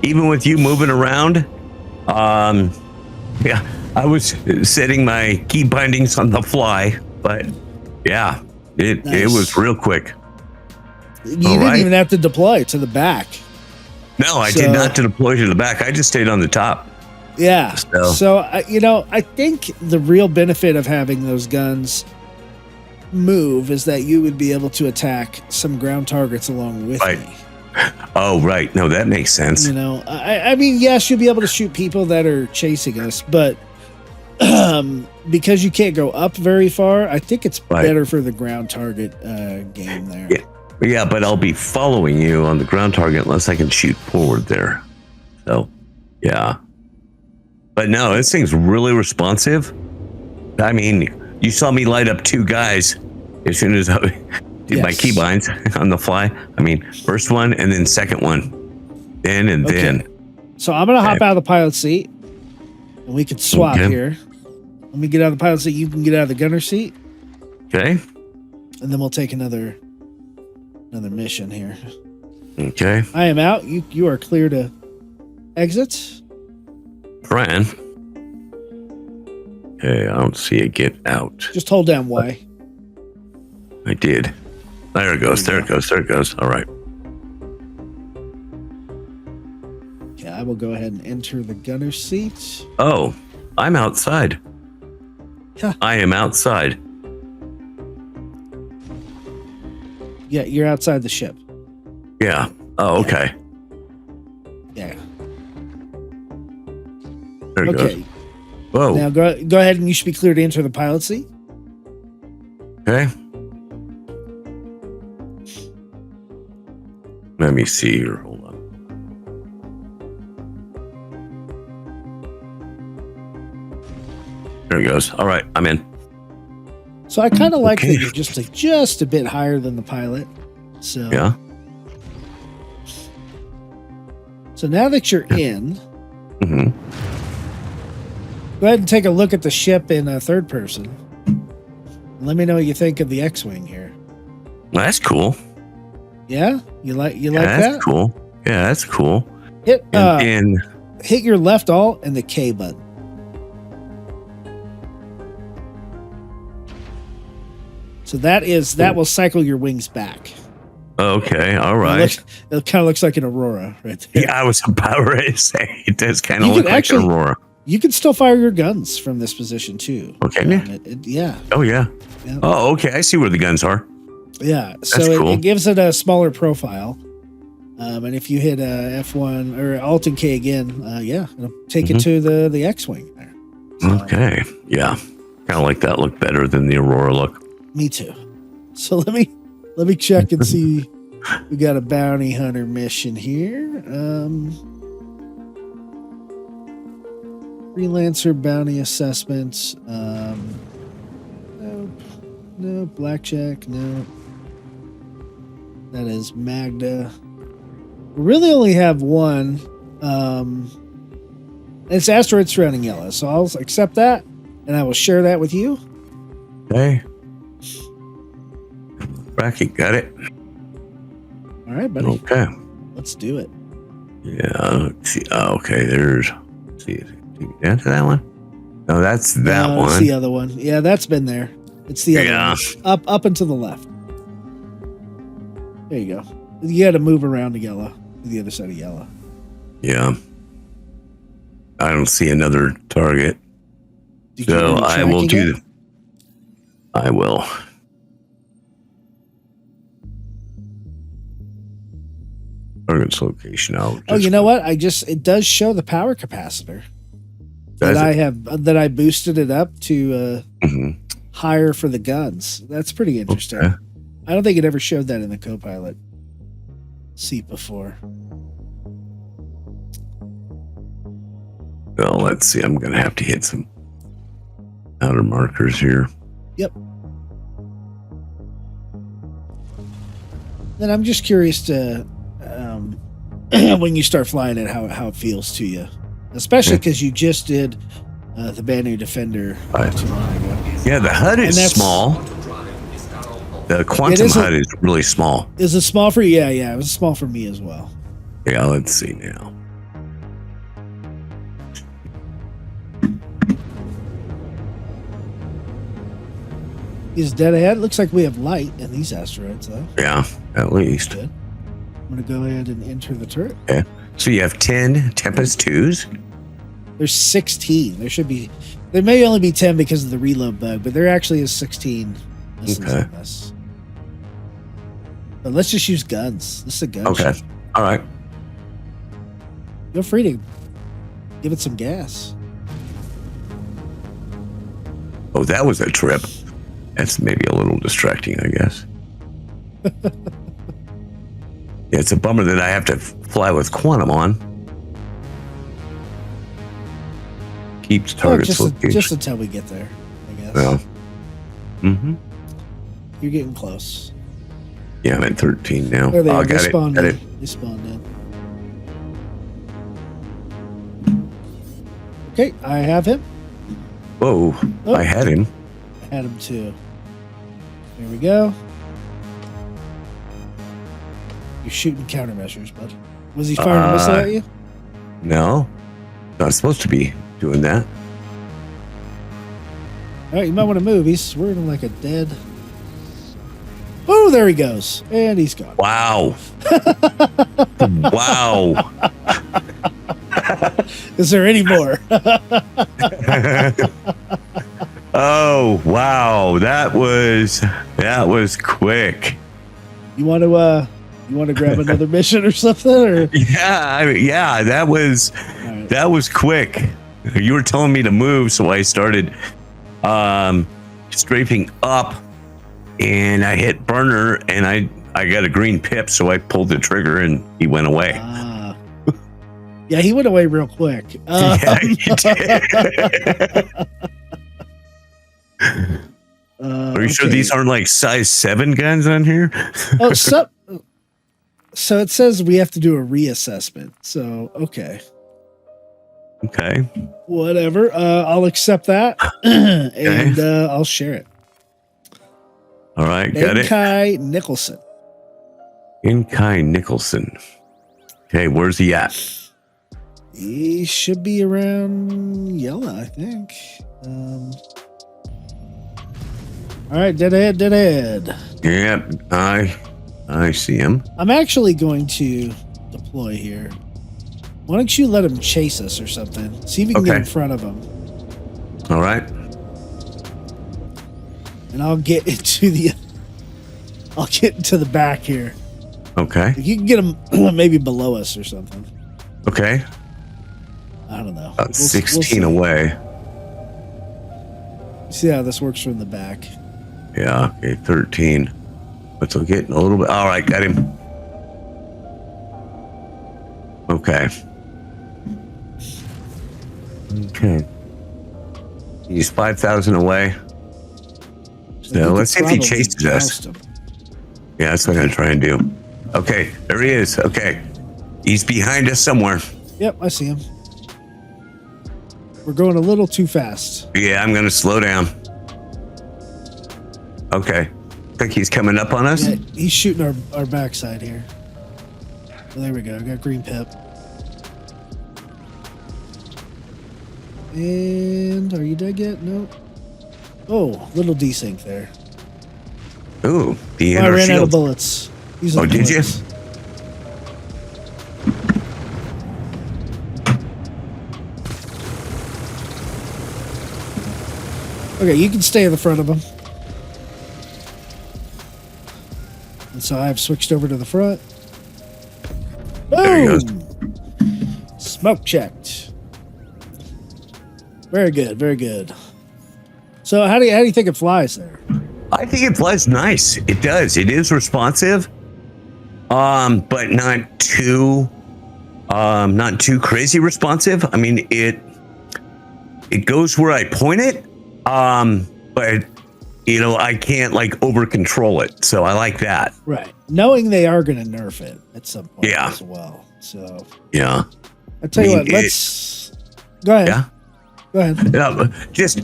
Even with you moving around. Yeah, I was setting my key bindings on the fly, but yeah, it was real quick. You didn't even have to deploy to the back. No, I did not deploy to the back. I just stayed on the top. Yeah. So I think the real benefit of having those guns move is that you would be able to attack some ground targets along with me. Oh, right. No, that makes sense. I mean, yes, you'll be able to shoot people that are chasing us, but because you can't go up very far, I think it's better for the ground target game there. Yeah, but I'll be following you on the ground target unless I can shoot forward there. So, yeah. But no, this thing's really responsive. I mean, you saw me light up 2 guys as soon as I did my keybinds on the fly. I mean, first one and then second one. Then. So I'm going to hop out of the pilot seat and we could swap here. Let me get out of the pilot seat. You can get out of the gunner seat. Okay. And then we'll take another mission here. Okay. I am out. You are clear to exit. Trying. Okay, I don't see it get out. Just hold down Y. I did. There it goes. There it goes. There it goes. All right. Okay, I will go ahead and enter the gunner seat. Oh, I'm outside. Yeah. I am outside. Yeah, you're outside the ship. Yeah. Oh, okay. Yeah. There it goes. Whoa. Now go ahead and you should be clear to enter the pilot seat. Okay. Let me see here. Hold on. There he goes. All right, I'm in. So I kind of like Okay. that you're just a bit higher than the pilot. So Yeah. So now that you're in, Mm-hmm. go ahead and take a look at the ship in third person. Let me know what you think of the X-wing here. Well, that's cool. Yeah, you like Yeah, that? that's cool. Yeah, that's cool. Hit And hit your left alt and the K button. So that will cycle your wings back. okay, all right. It kind of looks like an Aurora right there. Yeah, I was about ready to say it does kind of You look can like actually- an Aurora. You can still fire your guns from this position too. Okay. Yeah. Oh yeah. Yeah. Oh, okay. I see where the guns are. Yeah, so That's cool. it gives it a smaller profile. And if you hit F1 or Alt and K again, it'll take it to the X-wing there. So, Okay. Yeah. Kind of like that look better than the Aurora look. Me too. So let me check and see. We got a bounty hunter mission here. Freelancer bounty assessments. No, blackjack, no. That is Magda. We really only have one. It's asteroid surrounding yellow, so I'll accept that, and I will share that with you. Okay. Bracket, got it. All right, buddy. Okay. Let's do it. Yeah. Let's see. Oh, okay. There's. Let's see. Down to that one. No, that's that No, one. It's the other one. Yeah, that's been there. It's the other Yeah. one. Up and to the left. There you go. You got to move around to yellow, to the other side of yellow. Yeah. I don't see another target. Did you So do I will tracking do yet? I will. Target's location out. Oh, you know what? It does show the power capacitor Does that I boosted it up to Mhm. higher for the guns. That's pretty interesting. Okay. I don't think it ever showed that in the Copilot seat before. Well, let's see. I'm going to have to hit some outer markers here. Yep. Then I'm just curious to when you start flying it, how it feels to you, especially because you just did the Banner Defender not too long ago. Yeah, the HUD And is that's- small. The quantum is a- HUD is really small. Is it small for you? Yeah, it was small for me as well. Yeah, let's see now. He's dead ahead. Looks like we have light in these asteroids, though. Yeah, at least. Good. I'm gonna go ahead and enter the turret. Okay. So you have 10 Tempest 2s. There's 16. There may only be 10 because of the reload bug, but there actually is 16 missiles Okay. in this. But let's just use guns. This is a gun Okay. ship. All right. Feel free to give it some gas. Oh, that was a trip. That's maybe a little distracting, I guess. Yeah, it's a bummer that I have to fly with quantum on. Keeps targets location. Just until we get there, I guess. Well. Mm-hmm. You're getting close. Yeah, I'm at 13 now. There they Oh, are. They got it. spawned Got in. it. They spawned in. Okay, I have him. Whoa, Oh. I had him. I had him too. There we go. You're shooting countermeasures, bud. Was he firing a missile at you? No, not supposed to be doing that. All right, you might want to move. He's swerving like a dead. Oh, there he goes, and he's gone. Wow. Wow. Is there any more? Oh, wow. That was quick. You want to grab another mission or something? Or Yeah, that was all right. that was quick. You were telling me to move, so I started strafing up, and I hit burner, and I got a green pip, so I pulled the trigger, and he went away. Yeah, he went away real quick. Yeah, he did. Are you sure these aren't like size 7 guns on here? Oh, so it says we have to do a reassessment. So, okay. Okay. Whatever. I'll accept that, and I'll share it. All right, got it. Inkai Nicholson. Inkai Nicholson. Okay, where's he at? He should be around Yella, I think. All right, dead ahead. Yep, I see him. I'm actually going to deploy here. Why don't you let him chase us or something? See if you can get in front of him. All right. And I'll get into the back here. Okay. If you can get him maybe below us or something. Okay. I don't know. About 16 away. See how this works from the back. Yeah, okay, 13. But still getting a little bit. All right, got him. Okay. Okay. He's 5,000 away. So let's see if he chases us. Yeah, that's what I'm going to try and do. Okay, there he is. Okay. He's behind us somewhere. Yep, I see him. We're going a little too fast. Yeah, I'm going to slow down. Okay. Think he's coming up on us? Yeah, he's shooting our backside here. Oh, there we go. I got green pip. And are you dead yet? Nope. Oh, little desync there. Ooh, the I inner ran out of shield. bullets. Oh, did you? Okay, you can stay in the front of him. And so I've switched over to the front. There he goes. Boom! Smoke checked. Very good, very good. So how do you think it flies there? I think it flies nice. It does. It is responsive, but not too crazy responsive. I mean, it goes where I point it, but I can't like over control it. So I like that. Right, knowing they are going to nerf it at some point as well. So yeah, I tell you what. Let's go ahead. Yeah. Go ahead. Just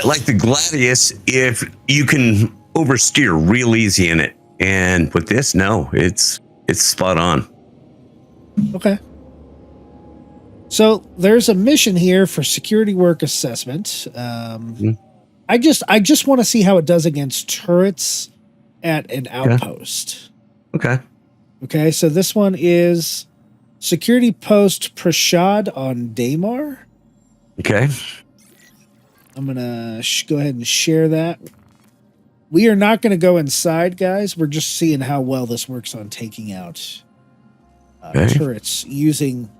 like the Gladius, if you can oversteer real easy in it, and with this, no, it's spot on. Okay. So there's a mission here for security work assessment. I just want to see how it does against turrets at an outpost. Okay. Okay. So this one is security post Prashad on Daymar. Okay. I'm going to go ahead and share that. We are not going to go inside, guys. We're just seeing how well this works on taking out turrets using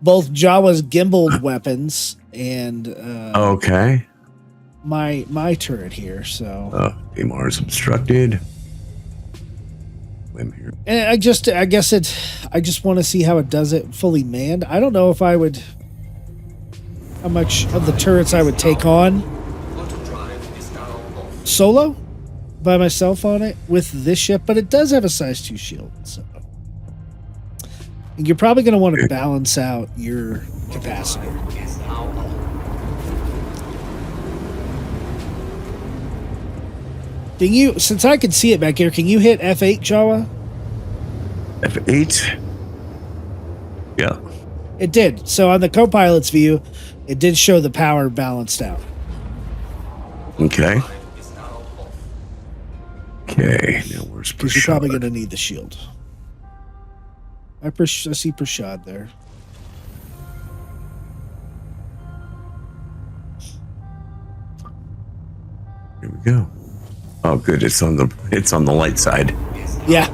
both Jawa's gimbaled weapons and my turret here. So Daymar is obstructed. I'm here. And I just want to see how it does it fully manned. I don't know if I would. How much of the turrets I would take on solo by myself on it with this ship, but it does have a size 2 shield, so and you're probably going to want to balance out your capacitor. Can you, since I can see it back here, can you hit F8, Jawa? F8? Yeah. It did. So on the co-pilot's view, it did show the power balanced out. Okay. Okay. Now where's Prashad? Because you're probably going to need the shield. I see Prashad there. Here we go. Oh, good. It's on the light side. Yeah.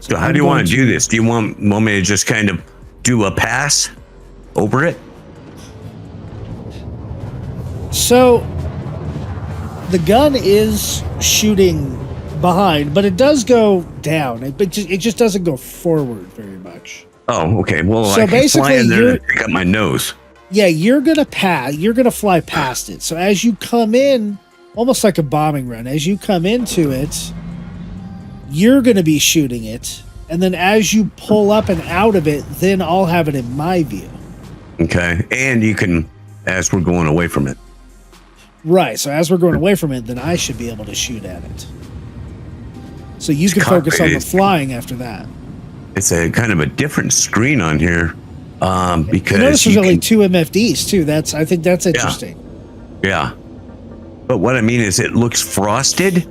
So how do you want to do this? Do you want me to just kind of do a pass over it? So the gun is shooting behind, but it does go down. It just doesn't go forward very much. Oh, okay. Well, So I can fly in there basically, and pick up my nose. Yeah, you're gonna fly past it. So as you come in, almost like a bombing run, as you come into it, you're gonna be shooting it, and then as you pull up and out of it, then I'll have it in my view. Okay, and you can, as we're going away from it. Right. So as we're going away from it, then I should be able to shoot at it. So you It's can focus on the cockpit. flying after that. It's a kind of a different screen on here, because You notice there's you only can, 2 MFDs too. I think that's interesting. yeah. But what I mean is, it looks frosted,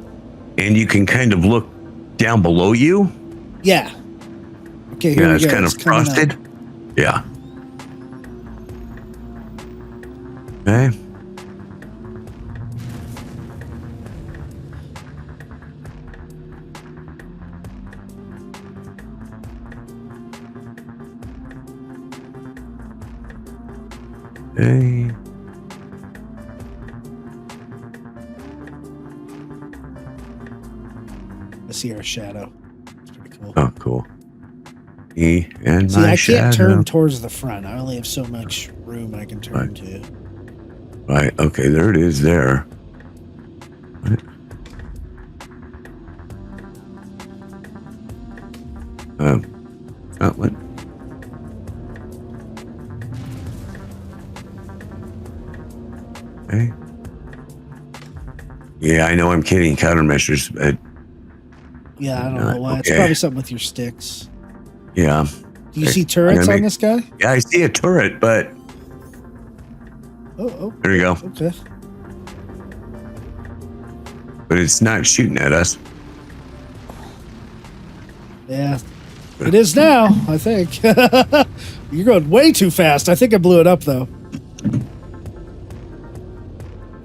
and you can kind of look down below you. Yeah. Okay. Here Yeah, we it's go. kind of coming up. frosted. Yeah. Okay. Okay. I see our shadow. It's pretty cool. Oh, cool. Me and See, my I shadow. can't turn towards the front. I only have so much room I can turn to. Right. Okay. There it is. There. Right. Outlet. Okay. Yeah, I know I'm kidding. Countermeasures, but Yeah, I don't know why. It's Okay. probably something with your sticks. yeah. Do you Okay. see turrets I'm gonna on this guy? Yeah, I see a turret, but Oh, there you go. okay. But it's not shooting at us. Yeah. It is now, I think. You're going way too fast. I think I blew it up, though.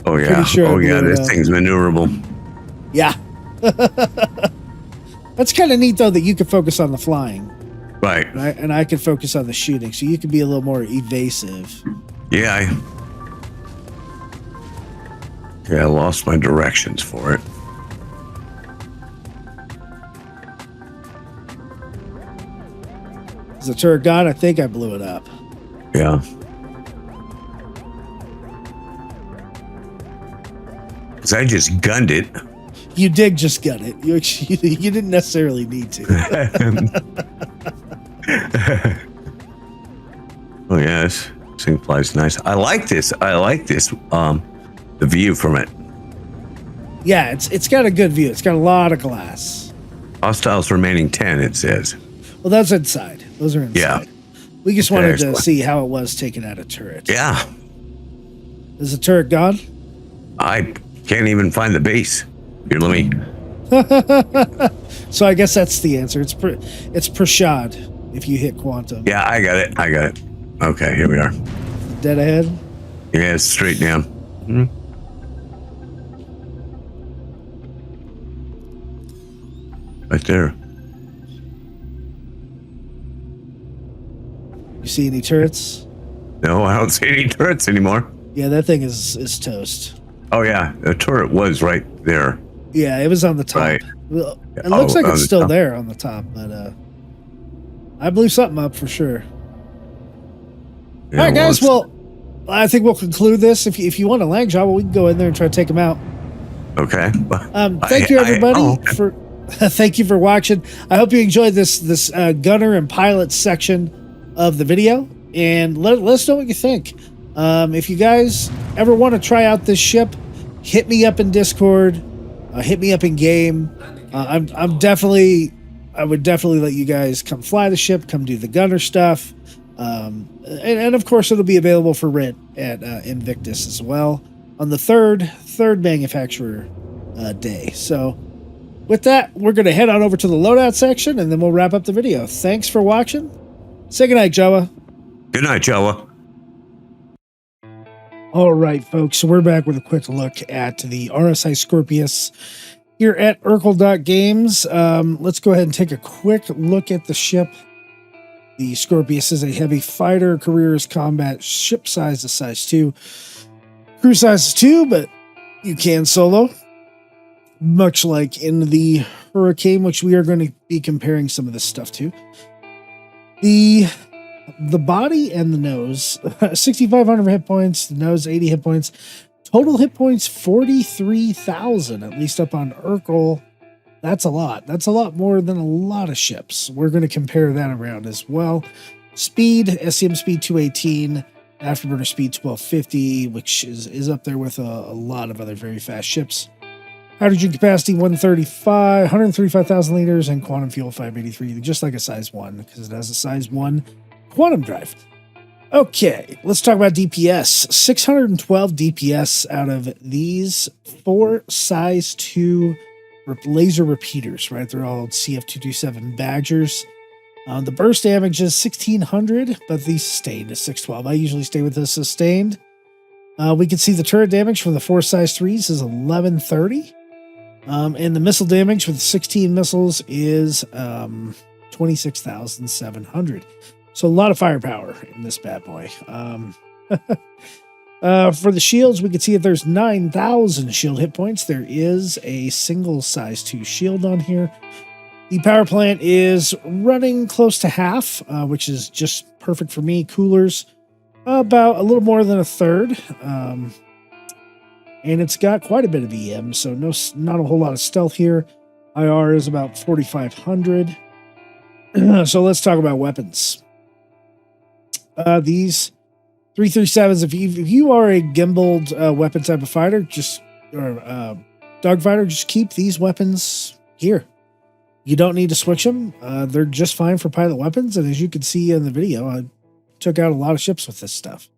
Oh yeah. Pretty sure I Oh yeah. blew it This up. thing's maneuverable. Yeah. That's kind of neat, though, that you can focus on the flying, Right. right? And I can focus on the shooting, so you can be a little more evasive. Yeah. I lost my directions for it. Is the turret gone? I think I blew it up. Yeah. Because I just gunned it. You did just gut it. You didn't necessarily need to. Oh yeah, this thing flies nice. I like this. The view from it. Yeah, it's got a good view. It's got a lot of glass. Hostiles remaining 10, it says. Well, that's inside. Those are inside. Yeah. We just wanted to excellent. see how it was taken out of turret. Yeah. Is the turret gone? I can't even find the base. Here, let me. So I guess that's the answer. It's Prashad if you hit quantum. Yeah, I got it. Okay, here we are. Dead ahead. Yeah, it's straight down. Right there. You see any turrets? No, I don't see any turrets anymore. Yeah, that thing is toast. Oh yeah, the turret was right there. Yeah, it was on the top. Right. Well, it looks like on it's the still top. there on the top, but I blew something up for sure. Yeah, All right, guys. it's- Well, I think we'll conclude this. If you want to lag Jawa, we can go in there and try to take them out. Okay. Thank you, everybody, oh, okay. for thank you for watching. I hope you enjoyed this gunner and pilot section of the video, and let us know what you think. If you guys ever want to try out this ship, hit me up in Discord, hit me up in game. I would definitely let you guys come fly the ship, come do the gunner stuff, and of course it'll be available for rent at Invictus as well on the third manufacturer day. So with that, we're going to head on over to the loadout section, and then we'll wrap up the video. Thanks for watching. Say goodnight, Jawa. Good night, Jawa. All right, folks. So we're back with a quick look at the RSI Scorpius here at Urkel.Games. Let's go ahead and take a quick look at the ship. The Scorpius is a heavy fighter. Career is combat. Ship size is size 2. Crew size is 2, but you can solo. Much like in the Hurricane, which we are going to be comparing some of this stuff to. The body and the nose, 6,500 hit points. The nose, 80 hit points. Total hit points, 43,000, at least up on Urkel. That's a lot. That's a lot more than a lot of ships. We're going to compare that around as well. Speed, SCM speed 218, afterburner speed 1250, which is up there with a lot of other very fast ships. Hydrogen capacity 135,000 liters, and quantum fuel 583, just like a size 1, because it has a size 1 quantum drive. Okay, let's talk about DPS. 612 DPS out of these 4 size 2 laser repeaters, right? They're all CF227 Badgers. The burst damage is 1,600, but the sustained is 612. I usually stay with the sustained. We can see the turret damage from the 4 size 3s is 1,130. And the missile damage with 16 missiles is 26,700. So a lot of firepower in this bad boy. For the shields, we can see that there's 9,000 shield hit points. There is a single size 2 shield on here. The power plant is running close to half, which is just perfect for me. Coolers, about a little more than a third. And it's got quite a bit of EM, so not a whole lot of stealth here. IR is about 4,500. So let's talk about weapons. These 337s, if you are a gimbaled weapon type of fighter, dogfighter, just keep these weapons here. You don't need to switch them. They're just fine for pilot weapons, and as you can see in the video, I took out a lot of ships with this stuff.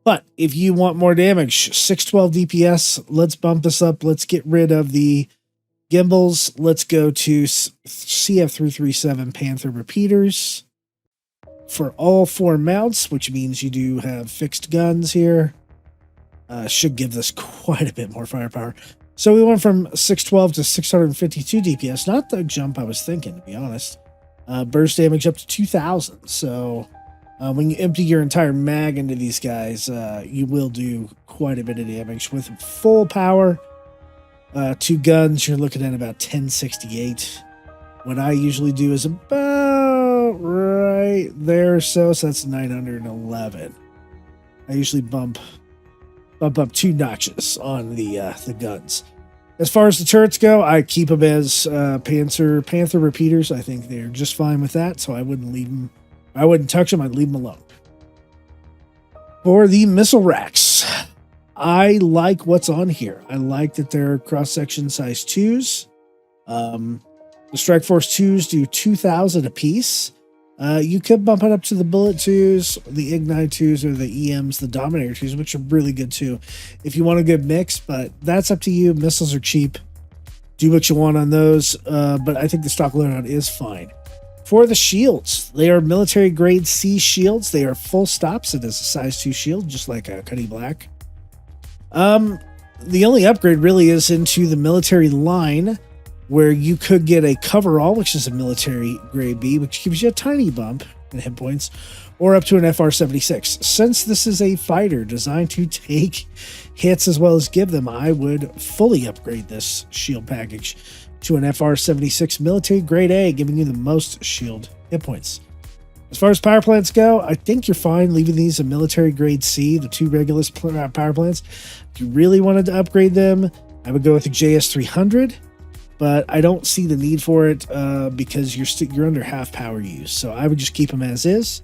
But if you want more damage, 612 DPS, let's bump this up. Let's get rid of the gimbals. Let's go to CF337 Panther repeaters for all 4 mounts, which means you do have fixed guns here. Should give this quite a bit more firepower. So we went from 612 to 652 DPS. Not the jump I was thinking, to be honest. Burst damage up to 2,000. So when you empty your entire mag into these guys, you will do quite a bit of damage. With full power, 2 guns, you're looking at about 1068. What I usually do is about right there, so that's 911. I usually bump up 2 notches on the guns. As far as the turrets go, I keep them as Panther repeaters. I think they're just fine with that, so I wouldn't leave them. I wouldn't touch them. I'd leave them alone. For the missile racks, I like what's on here. I like that they're cross-section size 2s. The Strike Force 2s do 2,000 apiece. You could bump it up to the Bullet 2s, the Ignite 2s, or the EMs, the Dominator 2s, which are really good too, if you want a good mix, but that's up to you. Missiles are cheap. Do what you want on those, but I think the stock loadout is fine. For the shields, they are military grade C shields. They are full stops. It is a size 2 shield, just like a Cuddy Black. The only upgrade really is into the military line, where you could get a coverall, which is a military grade B, which gives you a tiny bump in hit points, or up to an FR-76. Since this is a fighter designed to take hits as well as give them, I would fully upgrade this shield package to an FR-76 military grade A, giving you the most shield hit points. As far as power plants go, I think you're fine leaving these a military grade C, the 2 Regulus power plants. If you really wanted to upgrade them, I would go with the JS300. But I don't see the need for it because you're under half power use. So I would just keep them as is.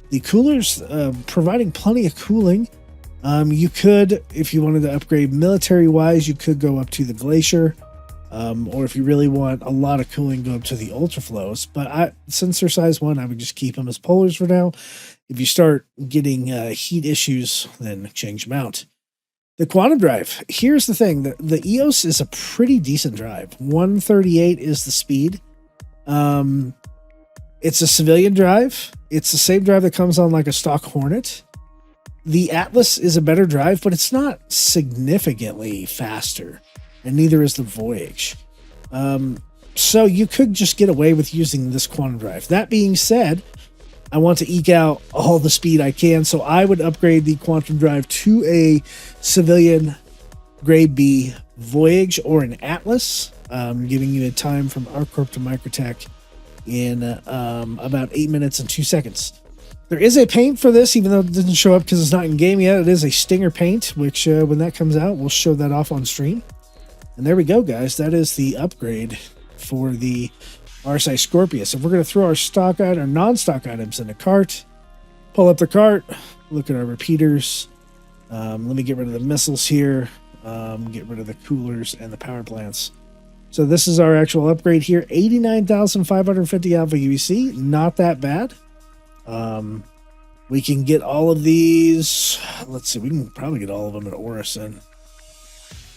The coolers, providing plenty of cooling. You could, if you wanted to upgrade military-wise, you could go up to the Glacier. Or if you really want a lot of cooling, go up to the Ultraflows. But since they're size 1, I would just keep them as polars for now. If you start getting heat issues, then change them out. The quantum drive. Here's the thing. The EOS is a pretty decent drive. 138 is the speed. It's a civilian drive. It's the same drive that comes on like a stock Hornet. The Atlas is a better drive, but it's not significantly faster. And neither is the Voyage. So you could just get away with using this quantum drive. That being said, I want to eke out all the speed I can. So I would upgrade the Quantum Drive to a civilian grade B Voyage or an Atlas, giving you a time from ArcCorp to Microtech in about 8 minutes and 2 seconds. There is a paint for this, even though it doesn't show up because it's not in game yet. It is a Stinger paint, which when that comes out, we'll show that off on stream. And there we go, guys. That is the upgrade for the RSI Scorpius. If we're going to throw our stock item or non-stock items in a cart, pull up the cart, look at our repeaters. Let me get rid of the missiles here. Get rid of the coolers and the power plants. So this is our actual upgrade here. 89,550 alpha UEC. Not that bad. We can get all of these. Let's see. We can probably get all of them at Orison.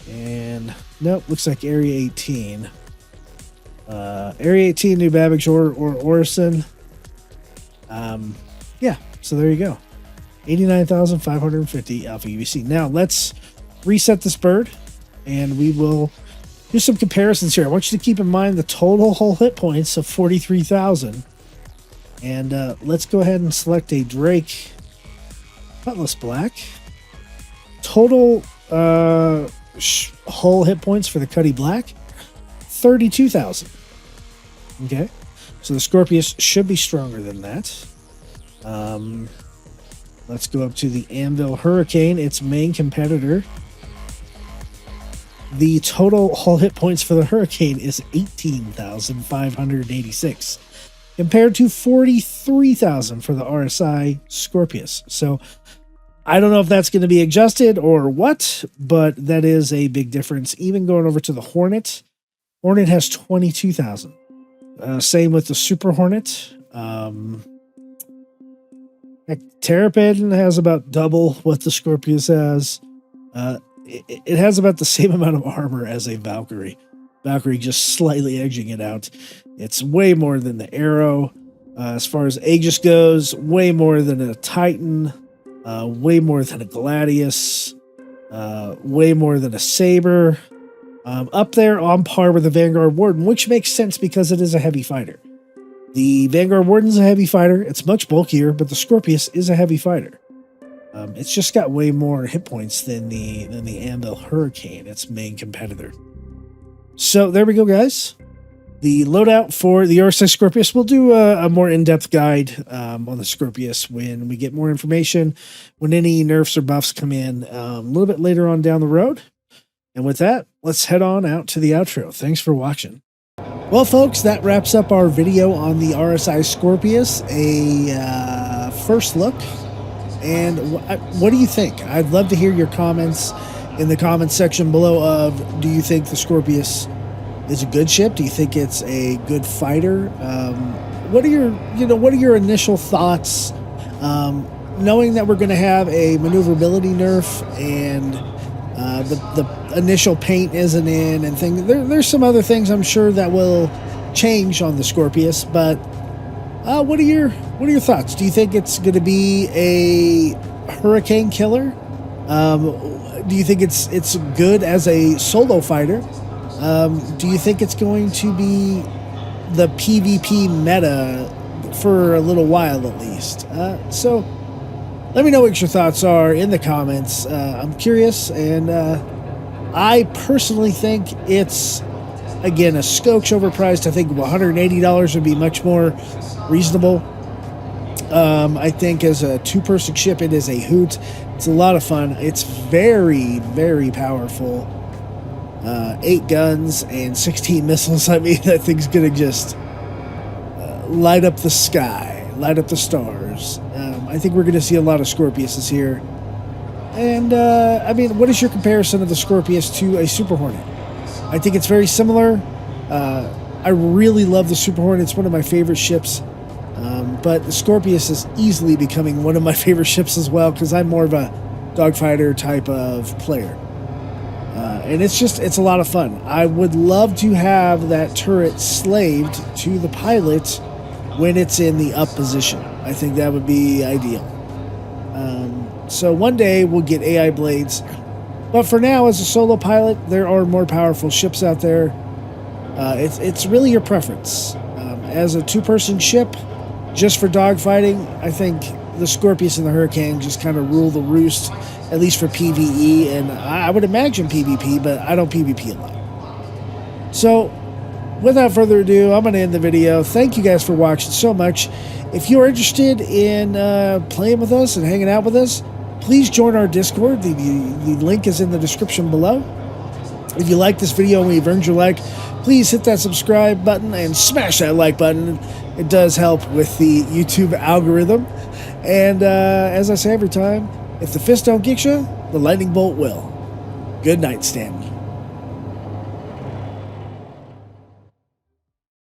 And nope, looks like Area 18. Area 18, New Babbage or Orison. Yeah, so there you go. 89,550 alpha UEC. Now let's reset this bird and we will do some comparisons here. I want you to keep in mind the total hull hit points of 43,000. And let's go ahead and select a Drake Cutlass Black. Total hull hit points for the Cuddy Black, 32,000. Okay, so the Scorpius should be stronger than that. Let's go up to the Anvil Hurricane, its main competitor. The total hull hit points for the Hurricane is 18,586. compared to 43,000 for the RSI Scorpius. So I don't know if that's going to be adjusted or what, but that is a big difference. Even going over to the Hornet, Hornet has 22,000. Same with the Super Hornet. Terrapin has about double what the Scorpius has. It has about the same amount of armor as a Valkyrie. Valkyrie just slightly edging it out. It's way more than the Arrow. As far as Aegis goes, way more than a Titan. Way more than a Gladius. Way more than a Saber. Up there on par with the Vanguard Warden, which makes sense because it is a heavy fighter. The Vanguard Warden is a heavy fighter. It's much bulkier, but the Scorpius is a heavy fighter. It's just got way more hit points than the Anvil Hurricane, its main competitor. So there we go, guys. The loadout for the RSI Scorpius. We'll do a more in-depth guide on the Scorpius when we get more information, when any nerfs or buffs come in a little bit later on down the road. And with that, let's head on out to the outro. Thanks for watching. Well, folks, that wraps up our video on the RSI Scorpius, a first look. And what do you think? I'd love to hear your comments in the comments section below of, do you think the Scorpius is a good ship? Do you think it's a good fighter? What are your initial thoughts? Knowing that we're going to have a maneuverability nerf and the initial paint isn't in and things. There's some other things I'm sure that will change on the Scorpius, but what are your thoughts? Do you think it's going to be a hurricane killer? Do you think it's good as a solo fighter? Do you think it's going to be the PvP meta for a little while at least? So let me know what your thoughts are in the comments. I'm curious, and I personally think it's, again, a skosh overpriced. I think $180 would be much more reasonable. I think as a two-person ship, it is a hoot. It's a lot of fun. It's very, very powerful. 8 guns and 16 missiles. I mean, that thing's going to just light up the sky, light up the stars. I think we're going to see a lot of Scorpiuses here. And, I mean, what is your comparison of the Scorpius to a Super Hornet? I think it's very similar. I really love the Super Hornet. It's one of my favorite ships. But the Scorpius is easily becoming one of my favorite ships as well, because I'm more of a dogfighter type of player. And it's a lot of fun. I would love to have that turret slaved to the pilot when it's in the up position. I think that would be ideal. So one day we'll get AI blades. But for now, as a solo pilot, there are more powerful ships out there. It's really your preference. As a two-person ship, just for dogfighting, I think the Scorpius and the Hurricane just kind of rule the roost, at least for PvE, and I would imagine PvP, but I don't PvP a lot. So, without further ado, I'm going to end the video. Thank you guys for watching so much. If you're interested in playing with us and hanging out with us, please join our Discord. The link is in the description below. If you like this video and we've earned your like, please hit that subscribe button and smash that like button. It does help with the YouTube algorithm. And as I say every time, if the fist don't get you, the lightning bolt will. Good night, Stanley.